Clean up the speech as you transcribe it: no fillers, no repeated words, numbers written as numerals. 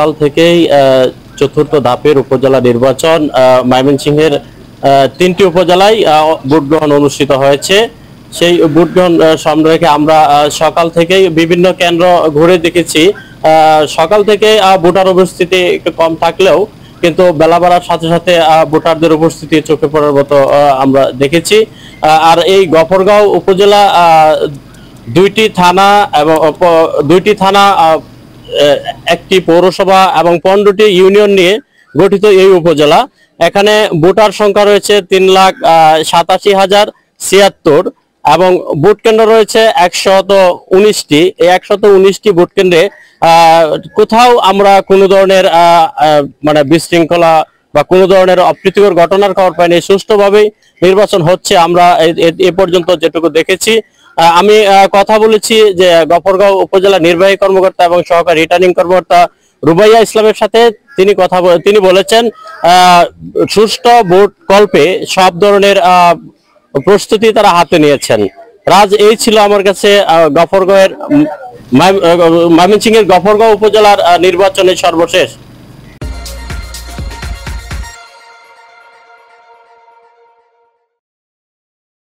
সকাল থেকেই চতুর্থ ধাপের উপজেলা নির্বাচন ময়মনসিংহের 3টি উপজেলায় ভোট গ্রহণ অনুষ্ঠিত হয়েছে। সেই ভোট গ্রহণ সামনে রেখে আমরা সকাল থেকেই বিভিন্ন কেন্দ্র ঘুরে দেখেছি। সকাল থেকে ভোটার উপস্থিতি একটু কম থাকলেও কিন্তু বেলা বাড়ার সাথে সাথে ভোটারদের উপস্থিতি চোখে পড়ার মতো আমরা দেখেছি। আর এই গফরগাঁও উপজেলা দুইটি থানা এবং একটি পৌরসভা এবং 15টি ইউনিয়ন নিয়ে গঠিত এই উপজেলা। এখানে ভোটার সংখ্যা রয়েছে 3,87,076 এবং ভোট কেন্দ্র রয়েছে 119টি। এই 119টি ভোট কেন্দ্রে কোথাও আমরা কোনো ধরনের মানে বিশৃঙ্খলা বা কোনো ধরনের অপ্রীতিকর ঘটনার খবর পাইনি। সুষ্ঠুভাবেই নির্বাচন হচ্ছে আমরা এ পর্যন্ত যেটুকু দেখেছি। আমি কথা বলেছি যে গফরগাঁও উপজেলা নির্বাহী কর্মকর্তা এবং সহকারী রিটার্নিং কর্মকর্তা রুবাইয়া ইসলামের সাথে। তিনি বলেছেন সুষ্ঠু ভোট কল্পে সব ধরনের প্রস্তুতি তারা হাতে নিয়েছেন। রাজ, এই ছিল আমার কাছে ময়মনসিংহের গফরগাঁও উপজেলার নির্বাচনের সর্বশেষ